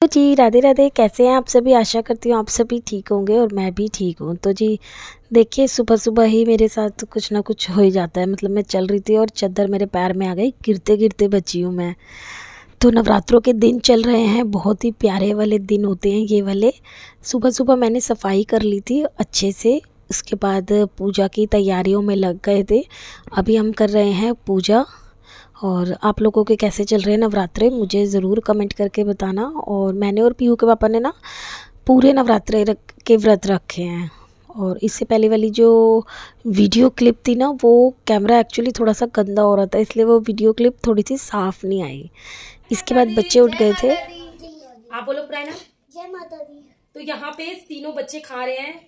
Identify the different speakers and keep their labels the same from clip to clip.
Speaker 1: तो जी राधे राधे, कैसे हैं आप सभी। आशा करती हूँ आप सभी ठीक होंगे और मैं भी ठीक हूँ। तो जी देखिए, सुबह सुबह ही मेरे साथ कुछ ना कुछ हो ही जाता है। मतलब मैं चल रही थी और चादर मेरे पैर में आ गई, गिरते गिरते बची हूँ मैं। तो नवरात्रों के दिन चल रहे हैं, बहुत ही प्यारे वाले दिन होते हैं ये वाले। सुबह सुबह मैंने सफाई कर ली थी अच्छे से, उसके बाद पूजा की तैयारियों में लग गए थे। अभी हम कर रहे हैं पूजा। और आप लोगों के कैसे चल रहे हैं नवरात्रे, मुझे ज़रूर कमेंट करके बताना। और मैंने और पीहू के पापा ने ना पूरे नवरात्रे के व्रत रखे हैं। और इससे पहले वाली जो वीडियो क्लिप थी ना, वो कैमरा एक्चुअली थोड़ा सा गंदा हो रहा था, इसलिए वो वीडियो क्लिप थोड़ी सी साफ़ नहीं आई। इसके बाद बच्चे उठ गए थे।
Speaker 2: आप बोलो प्रायना, जय माता दी। तो यहाँ पे तीनों बच्चे खा रहे हैं,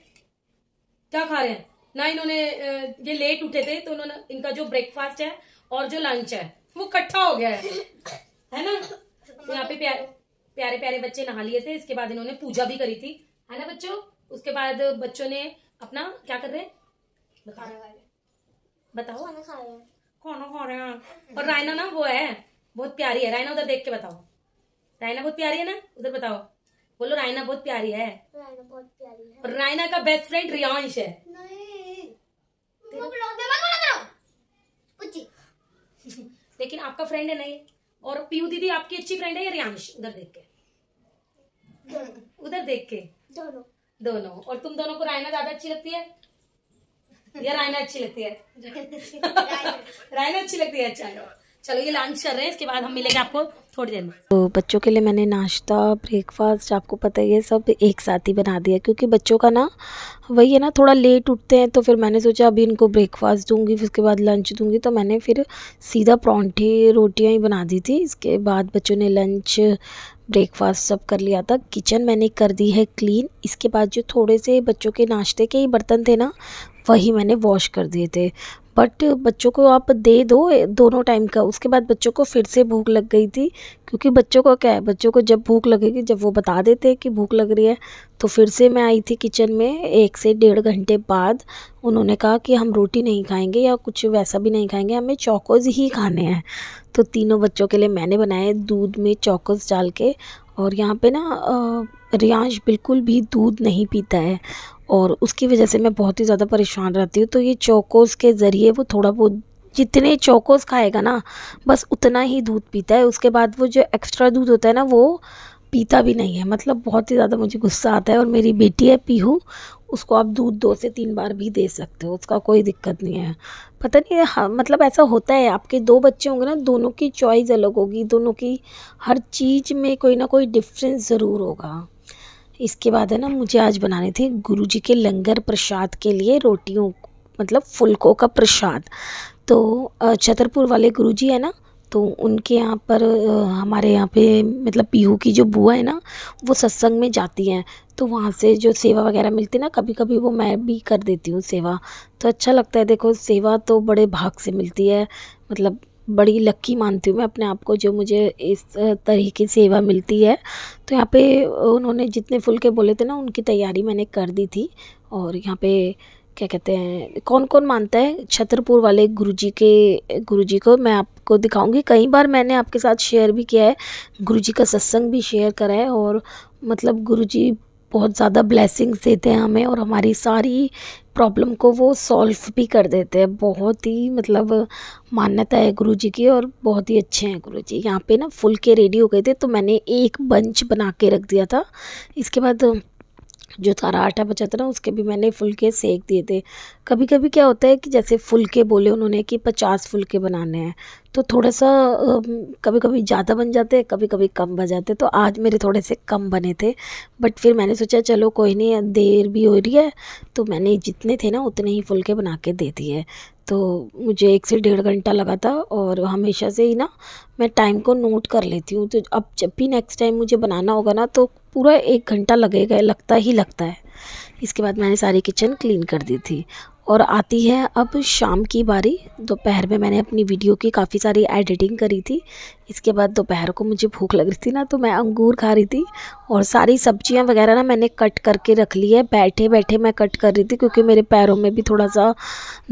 Speaker 2: क्या खा रहे हैं ना, इन्होंने ये लेट उठे थे तो इन्होंने इनका जो ब्रेकफास्ट है और जो लंच है वो इकट्ठा हो गया है ना। तो यहाँ पे प्यारे प्यारे बच्चे नहा लिए थे, इसके बाद इन्होंने पूजा भी करी थी, है ना बच्चों। उसके बाद बच्चों ने अपना क्या कर रहे हैं, बताओ। खाना खा रहे हैं। और रायना ना वो है, बहुत प्यारी है। रायना उधर देख के बताओ, रायना बहुत प्यारी है ना, उधर बताओ, बोलो रायना बहुत प्यारी है। रायना बहुत प्यारी है। और रायना का बेस्ट फ्रेंड रियांश है। लेकिन आपका फ्रेंड है नहीं। और पीयू दीदी आपकी अच्छी फ्रेंड है या रियांश, उधर देख के, उधर देख के दोनों दोनों। और तुम दोनों को रायना ज्यादा अच्छी लगती है या रायना अच्छी लगती है? रायना अच्छी लगती है। अच्छा चलो ये लंच कर रहे हैं, इसके बाद हम मिलेंगे आपको थोड़ी देर में।
Speaker 1: तो बच्चों के लिए मैंने नाश्ता, ब्रेकफास्ट, आपको पता ही है, सब एक साथ ही बना दिया, क्योंकि बच्चों का ना वही है ना, थोड़ा लेट उठते हैं। तो फिर मैंने सोचा अभी इनको ब्रेकफास्ट दूंगी, फिर उसके बाद लंच दूंगी। तो मैंने फिर सीधा परांठे रोटियां ही बना दी थी। इसके बाद बच्चों ने लंच ब्रेकफास्ट सब कर लिया था। किचन मैंने कर दी है क्लीन। इसके बाद जो थोड़े से बच्चों के नाश्ते के ही बर्तन थे ना, वही मैंने वॉश कर दिए थे। बट बच्चों को आप दे दो दोनों टाइम का। उसके बाद बच्चों को फिर से भूख लग गई थी, क्योंकि बच्चों को क्या है, बच्चों को जब भूख लगेगी, जब वो बता देते हैं कि भूख लग रही है, तो फिर से मैं आई थी किचन में 1 से 1.5 घंटे बाद। उन्होंने कहा कि हम रोटी नहीं खाएंगे या कुछ वैसा भी नहीं खाएंगे, हमें चौकोज ही खाने हैं। तो तीनों बच्चों के लिए मैंने बनाए दूध में चौकोज डाल के। और यहाँ पे ना रियांश बिल्कुल भी दूध नहीं पीता है, और उसकी वजह से मैं बहुत ही ज़्यादा परेशान रहती हूँ। तो ये चौकोस के ज़रिए वो थोड़ा बहुत, जितने चौकोस खाएगा ना, बस उतना ही दूध पीता है। उसके बाद वो जो एक्स्ट्रा दूध होता है ना, वो पीता भी नहीं है। मतलब बहुत ही ज़्यादा मुझे गुस्सा आता है। और मेरी बेटी है पीहू, उसको आप दूध 2 से 3 बार भी दे सकते हो, उसका कोई दिक्कत नहीं है। पता नहीं हाँ, मतलब ऐसा होता है, आपके 2 बच्चे होंगे ना, दोनों की चॉइस अलग होगी, दोनों की हर चीज़ में कोई ना कोई डिफरेंस ज़रूर होगा। इसके बाद है ना, मुझे आज बनाने थे गुरुजी के लंगर प्रसाद के लिए रोटियों, मतलब फुलकों का प्रसाद। तो छतरपुर वाले गुरुजी है ना, तो उनके यहाँ पर हमारे यहाँ पे मतलब पीहू की जो बुआ है ना, वो सत्संग में जाती हैं। तो वहाँ से जो सेवा वगैरह मिलती है ना, कभी कभी वो मैं भी कर देती हूँ सेवा। तो अच्छा लगता है। देखो, सेवा तो बड़े भाग से मिलती है। मतलब बड़ी लक्की मानती हूँ मैं अपने आप को, जो मुझे इस तरह की सेवा मिलती है। तो यहाँ पे उन्होंने जितने फुलके बोले थे ना, उनकी तैयारी मैंने कर दी थी। और यहाँ पे क्या कहते हैं, कौन कौन मानता है छतरपुर वाले गुरुजी को मैं आपको दिखाऊंगी। कई बार मैंने आपके साथ शेयर भी किया है, गुरुजी का सत्संग भी शेयर करा है। और मतलब गुरुजी बहुत ज़्यादा ब्लेसिंग्स देते हैं हमें, और हमारी सारी प्रॉब्लम को वो सॉल्व भी कर देते हैं। बहुत ही मतलब मान्यता है गुरुजी की, और बहुत ही अच्छे हैं गुरुजी। यहाँ पे ना फुलके रेडी हो गए थे, तो मैंने एक बंच बना के रख दिया था। इसके बाद जो सारा आटा बचा था ना, उसके भी मैंने फुलके सेक दिए थे। कभी कभी क्या होता है कि जैसे फुलके बोले उन्होंने कि 50 फुलके बनाने हैं, तो थोड़ा सा कभी कभी ज़्यादा बन जाते हैं, कभी कभी कम बन जाते हैं। तो आज मेरे थोड़े से कम बने थे, बट फिर मैंने सोचा चलो कोई नहीं, देर भी हो रही है, तो मैंने जितने थे ना उतने ही फुलके बना के दे दिए। तो मुझे 1 से 1.5 घंटा लगा था। और हमेशा से ही ना मैं टाइम को नोट कर लेती हूँ, तो अब जब भी नेक्स्ट टाइम मुझे बनाना होगा ना, तो पूरा 1 घंटा लगेगा, लगता ही लगता है। इसके बाद मैंने सारी किचन क्लीन कर दी थी। और आती है अब शाम की बारी। दोपहर में मैंने अपनी वीडियो की काफ़ी सारी एडिटिंग करी थी, इसके बाद दोपहर को मुझे भूख लग रही थी ना, तो मैं अंगूर खा रही थी और सारी सब्जियां वगैरह ना मैंने कट करके रख ली है। बैठे बैठे मैं कट कर रही थी क्योंकि मेरे पैरों में भी थोड़ा सा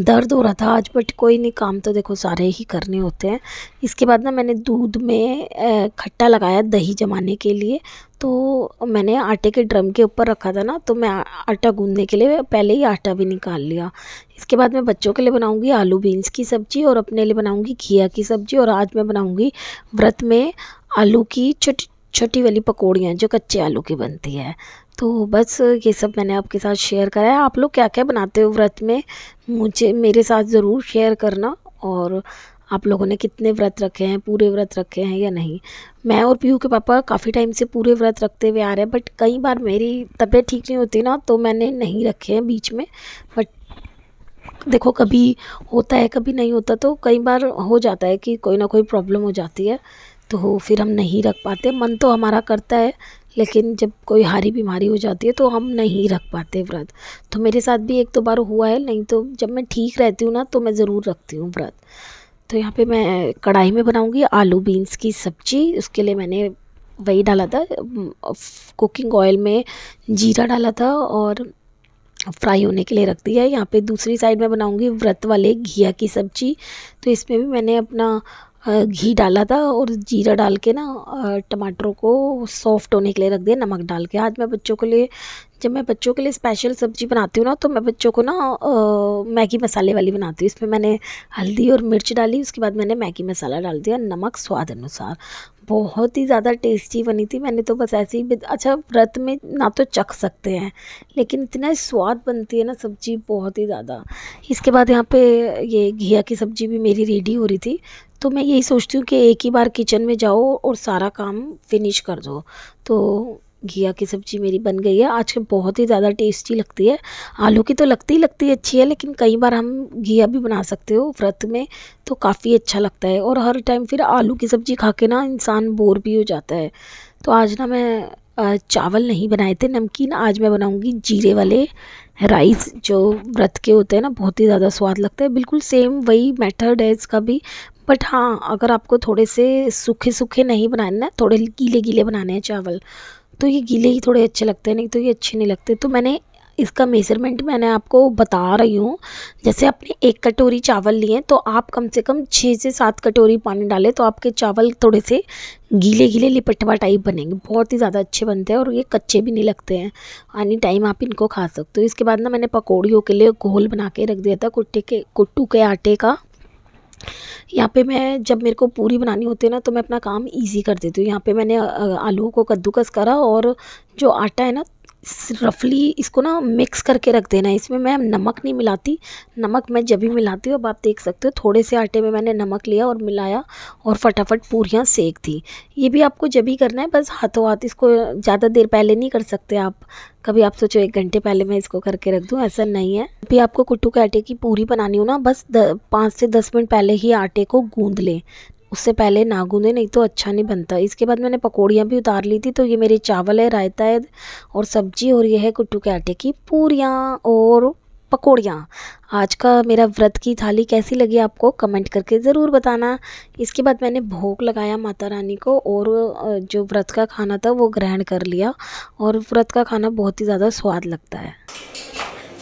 Speaker 1: दर्द हो रहा था आज, बट कोई नहीं, काम तो देखो सारे ही करने होते हैं। इसके बाद ना मैंने दूध में खट्टा लगाया दही जमाने के लिए, तो मैंने आटे के ड्रम के ऊपर रखा था ना, तो मैं आटा गूंदने के लिए पहले ही आटा भी निकाल लिया। इसके बाद मैं बच्चों के लिए बनाऊंगी आलू बीन्स की सब्ज़ी और अपने लिए बनाऊंगी घिया की सब्ज़ी। और आज मैं बनाऊंगी व्रत में आलू की छोटी छोटी वाली पकौड़ियाँ जो कच्चे आलू की बनती है। तो बस ये सब मैंने आपके साथ शेयर करा है। आप लोग क्या क्या बनाते हो व्रत में, मुझे मेरे साथ ज़रूर शेयर करना। और आप लोगों ने कितने व्रत रखे हैं, पूरे व्रत रखे हैं या नहीं। मैं और पीयू के पापा काफ़ी टाइम से पूरे व्रत रखते हुए आ रहे हैं, बट कई बार मेरी तबीयत ठीक नहीं होती ना, तो मैंने नहीं रखे हैं बीच में। बट देखो कभी होता है कभी नहीं होता, तो कई बार हो जाता है कि कोई ना कोई प्रॉब्लम हो जाती है, तो फिर हम नहीं रख पाते। मन तो हमारा करता है, लेकिन जब कोई हारी बीमारी हो जाती है तो हम नहीं रख पाते व्रत। तो मेरे साथ भी एक दो बार हुआ है, नहीं तो जब मैं ठीक रहती हूँ ना तो मैं ज़रूर रखती हूँ व्रत। तो यहाँ पे मैं कढ़ाई में बनाऊँगी आलू बीन्स की सब्ज़ी। उसके लिए मैंने वही डाला था, कुकिंग ऑयल में जीरा डाला था और फ्राई होने के लिए रख दिया है। यहाँ पे दूसरी साइड में बनाऊँगी व्रत वाले घिया की सब्ज़ी। तो इसमें भी मैंने अपना घी डाला था और जीरा डाल के ना टमाटरों को सॉफ्ट होने के लिए रख दिया नमक डाल के। आज मैं बच्चों के लिए, जब मैं बच्चों के लिए स्पेशल सब्ज़ी बनाती हूँ ना, तो मैं बच्चों को ना मैगी मसाले वाली बनाती हूँ। इसमें मैंने हल्दी और मिर्च डाली, उसके बाद मैंने मैगी मसाला डाल दिया, नमक स्वाद अनुसार। बहुत ही ज़्यादा टेस्टी बनी थी। मैंने तो बस ऐसे ही, अच्छा व्रत में ना तो चख सकते हैं, लेकिन इतना स्वाद बनती है ना सब्ज़ी, बहुत ही ज़्यादा। इसके बाद यहाँ पे ये घिया की सब्ज़ी भी मेरी रेडी हो रही थी। तो मैं यही सोचती हूँ कि एक ही बार किचन में जाओ और सारा काम फिनिश कर दो। तो घिया की सब्ज़ी मेरी बन गई है। आज के बहुत ही ज़्यादा टेस्टी लगती है। आलू की तो लगती ही अच्छी है, लेकिन कई बार हम घिया भी बना सकते हो व्रत में, तो काफ़ी अच्छा लगता है। और हर टाइम फिर आलू की सब्ज़ी खा के ना इंसान बोर भी हो जाता है। तो आज ना मैं चावल नहीं बनाए थे नमकीन, आज मैं बनाऊँगी जीरे वाले राइस जो व्रत के होते हैं ना, बहुत ही ज़्यादा स्वाद लगता है। बिल्कुल सेम वही मेथड है इसका भी, बट हाँ अगर आपको थोड़े से सूखे सूखे नहीं बनाने ना, थोड़े गीले गीले बनाने हैं चावल, तो ये गीले ही थोड़े अच्छे लगते हैं, नहीं तो ये अच्छे नहीं लगते। तो मैंने इसका मेज़रमेंट मैंने आपको बता रही हूँ। जैसे आपने 1 कटोरी चावल लिए तो आप कम से कम 6 से 7 कटोरी पानी डालें, तो आपके चावल थोड़े से गीले गीले लिपटवा टाइप बनेंगे, बहुत ही ज़्यादा अच्छे बनते हैं और ये कच्चे भी नहीं लगते हैं। एनी टाइम आप इनको खा सकते हो। इसके बाद ना मैंने पकौड़ियों के लिए घोल बना के रख दिया था कुट्टू के आटे का। यहाँ पे मैं जब मेरे को पूरी बनानी होती है ना, तो मैं अपना काम इजी कर देती हूँ। यहाँ पे मैंने आलू को कद्दूकस करा और जो आटा है ना, रफली इसको ना मिक्स करके रख देना है। इसमें मैं नमक नहीं मिलाती, नमक मैं जब भी मिलाती हूँ। अब आप देख सकते हो थोड़े से आटे में मैंने नमक लिया और मिलाया और फटाफट पूरियाँ सेक दी। ये भी आपको जब ही करना है, बस हाथों हाथ, इसको ज़्यादा देर पहले नहीं कर सकते आप। कभी आप सोचो 1 घंटे पहले मैं इसको करके रख दूँ, ऐसा नहीं है। अभी आपको कुट्टू के आटे की पूरी बनानी हो ना, बस 5 से 10 मिनट पहले ही आटे को गूँध लें, उससे पहले ना गूँधे, नहीं तो अच्छा नहीं बनता। इसके बाद मैंने पकौड़ियाँ भी उतार ली थी। तो ये मेरे चावल है, रायता है और सब्जी, और ये है कुट्टू के आटे की पूरियाँ और पकौड़ियाँ। आज का मेरा व्रत की थाली कैसी लगी आपको कमेंट करके ज़रूर बताना। इसके बाद मैंने भोग लगाया माता रानी को और जो व्रत का खाना था वो ग्रहण कर लिया। और व्रत का खाना बहुत ही ज़्यादा स्वाद लगता है।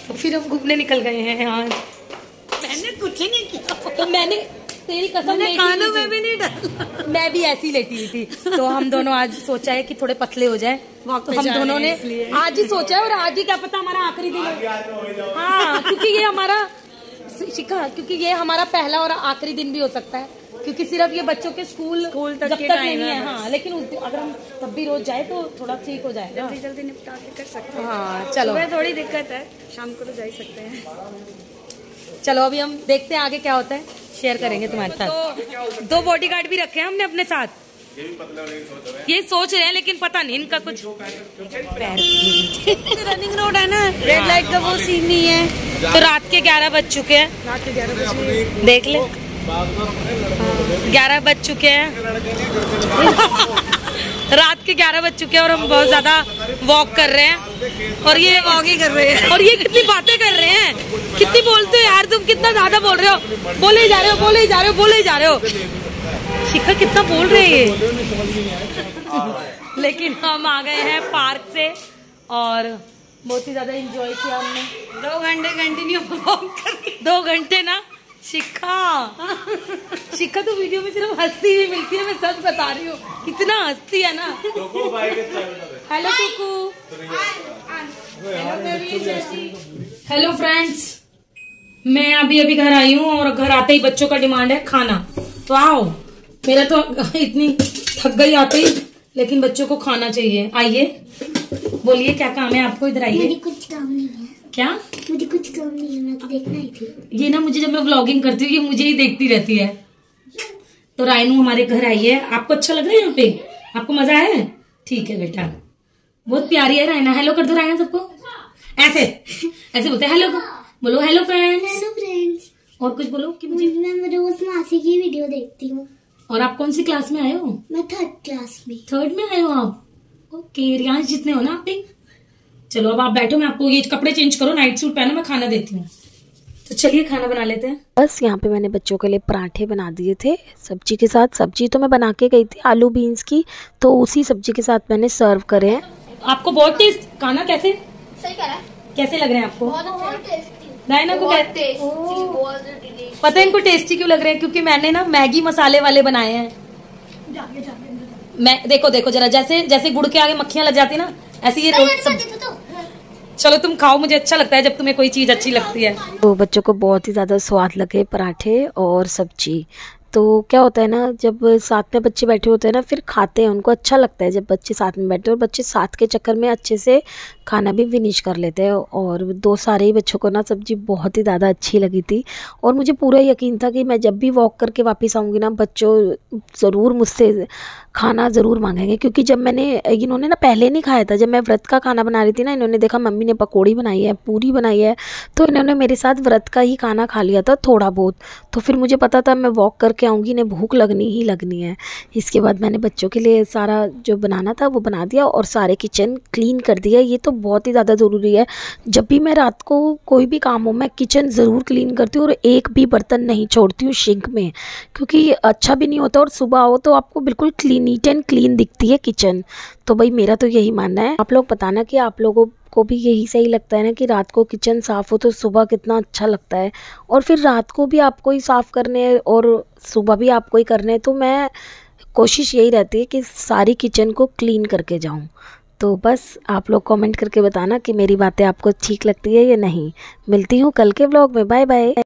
Speaker 2: तो फिर हम घूमने निकल गए हैं यार। मैंने कुछ नहीं किया, तो मैंने तेरी कसम खानों में भी नहीं डाला, मैं भी ऐसी लेटी हुई थी। तो हम दोनों आज सोचा है कि थोड़े पतले हो जाए, तो हम दोनों ने आज ही सोचा है। और आज ही क्या पता हमारा आखिरी दिन हो। हाँ, क्योंकि ये हमारा शिखा, क्योंकि ये हमारा पहला और आखिरी दिन भी हो सकता है, क्योंकि सिर्फ ये बच्चों के स्कूल तक जब तक नहीं है। हाँ, लेकिन अगर हम तब भी रोज जाए तो थोड़ा ठीक हो जाएगा, जल्दी निपटा के कर सकते हैं। हाँ चलो, थोड़ी दिक्कत है, शाम को तो जा ही सकते हैं। चलो अभी हम देखते हैं आगे क्या होता है, शेयर करेंगे तुम्हारे साथ। तो 2 बॉडीगार्ड भी रखे हैं हमने अपने साथ, ये सोच रहे हैं, लेकिन पता नहीं इनका कुछ रनिंग रोड है ना, रेड लाइट का वो सीन नहीं है। तो रात के 11 बज चुके हैं, रात के 11 बजे देख ले, 11 बज चुके हैं रात के 11 बज चुके हैं और हम बहुत ज्यादा वॉक कर रहे हैं। और ये वॉक ही कर रहे हैं और ये कितनी बातें कर रहे हैं, कितनी बोलते हो यार तुम, कितना ज्यादा बोल रहे हो, बोले ही जा रहे हो, बोले ही जा रहे हो, बोले ही जा रहे हो। शिखर कितना बोल रहे हैं ये। लेकिन हम आ गए हैं पार्क से और बहुत ही ज्यादा एंजॉय किया हमने।
Speaker 1: 2 घंटे कंटिन्यू
Speaker 2: 2 घंटे ना शिखा। शिखा तो वीडियो में सिर्फ हंसती हुई मिलती है, मैं सच बता रही हूँ, कितना हंसती है ना। हेलो कुकू। हेलो फ्रेंड्स, मैं अभी घर आई हूँ और घर आते ही बच्चों का डिमांड है खाना। तो आओ, मेरा तो इतनी थक गई आते ही, लेकिन बच्चों को खाना चाहिए। आइए, बोलिए क्या काम है आपको, इधर आइए।
Speaker 3: मुझे कुछ काम नहीं है।
Speaker 2: क्या?
Speaker 3: मुझे कुछ काम नहीं है, मैं तो देखना ही थी।
Speaker 2: ये ना मुझे, जब मैं व्लॉगिंग करती हूँ ये मुझे ही देखती रहती है। तो रायनू हमारे घर आई है। आपको अच्छा लग रहा है यहाँ पे? आपको मजा आया है? ठीक है बेटा, बहुत प्यारी है रायना। हेलो कर दो रायना सबको, ऐसे ऐसे बोलते हैं हेलो। बोलो हेलो फ्रेंड्स।
Speaker 3: Hello friends.
Speaker 2: और कुछ बोलो कि मुझे।
Speaker 3: मैं रोज मासी की वीडियो देखती हूँ।
Speaker 2: और आप कौन सी क्लास में आए हो?
Speaker 3: मैं 3rd क्लास में।
Speaker 2: 3rd में आए हो आप? ओके, रियांश जितने हो ना आप भी। चलो अब आप बैठो, मैं आपको ये कपड़े चेंज करो, नाइट सूट पहनो, मैं खाना देती हूँ। तो चलिए खाना बना लेते हैं।
Speaker 1: बस यहाँ पे मैंने बच्चों के लिए पराठे बना दिए थे सब्जी के साथ। सब्जी तो मैं बना के गई थी आलू बीन्स की, तो उसी सब्जी के साथ मैंने सर्व करे हैं।
Speaker 2: आपको बहुत टेस्ट खाना कैसे
Speaker 3: सही करा।
Speaker 2: कैसे लग रहे हैं आपको?
Speaker 3: बहुत टेस्टी।
Speaker 2: रायना को
Speaker 3: बहुत टेस्टी।
Speaker 2: पता है इनको टेस्टी क्यों लग रहे हैं? क्योंकि मैंने ना मैगी मसाले वाले बनाए हैं। मैं देखो देखो जरा, जैसे जैसे गुड़ के आगे मक्खियां लग जाती ना, ऐसे ये रोटी। चलो तुम खाओ, मुझे अच्छा लगता है जब तुम्हें कोई चीज अच्छी लगती है।
Speaker 1: तो बच्चों को बहुत ही ज़्यादा स्वाद लगे पराठे और सब्जी। तो क्या होता है ना, जब साथ में बच्चे बैठे होते हैं ना, फिर खाते हैं, उनको अच्छा लगता है जब बच्चे साथ में बैठे हैं। और बच्चे साथ के चक्कर में अच्छे से खाना भी फिनिश कर लेते हैं। और सारे ही बच्चों को ना सब्जी बहुत ही ज़्यादा अच्छी लगी थी। और मुझे पूरा यकीन था कि मैं जब भी वॉक करके वापस आऊँगी ना, बच्चों ज़रूर मुझसे खाना ज़रूर मांगेंगे। क्योंकि जब इन्होंने ना पहले नहीं खाया था, जब मैं व्रत का खाना बना रही थी ना, इन्होंने देखा मम्मी ने पकौड़ी बनाई है, पूरी बनाई है, तो इन्होंने मेरे साथ व्रत का ही खाना खा लिया था थोड़ा बहुत। तो फिर मुझे पता था मैं वॉक करके आऊँगी, इन्हें भूख लगनी ही लगनी है। इसके बाद मैंने बच्चों के लिए सारा जो बनाना था वो बना दिया और सारे किचन क्लीन कर दिया। ये तो बहुत ही ज़्यादा ज़रूरी है। जब भी मैं रात को कोई भी काम हो, मैं किचन ज़रूर क्लीन करती हूँ और एक भी बर्तन नहीं छोड़ती हूँ सिंक में, क्योंकि अच्छा भी नहीं होता। और सुबह आओ तो आपको बिल्कुल नीट एंड क्लीन दिखती है किचन। तो भाई मेरा तो यही मानना है। आप लोग बताना कि आप लोगों को भी यही सही लगता है ना, कि रात को किचन साफ़ हो तो सुबह कितना अच्छा लगता है। और फिर रात को भी आपको ही साफ़ करने हैं और सुबह भी आपको ही करने हैं। तो मैं कोशिश यही रहती है कि सारी किचन को क्लीन करके जाऊं। तो बस आप लोग कमेंट करके बताना कि मेरी बातें आपको ठीक लगती है या नहीं। मिलती हूँ कल के व्लॉग में। Bye bye.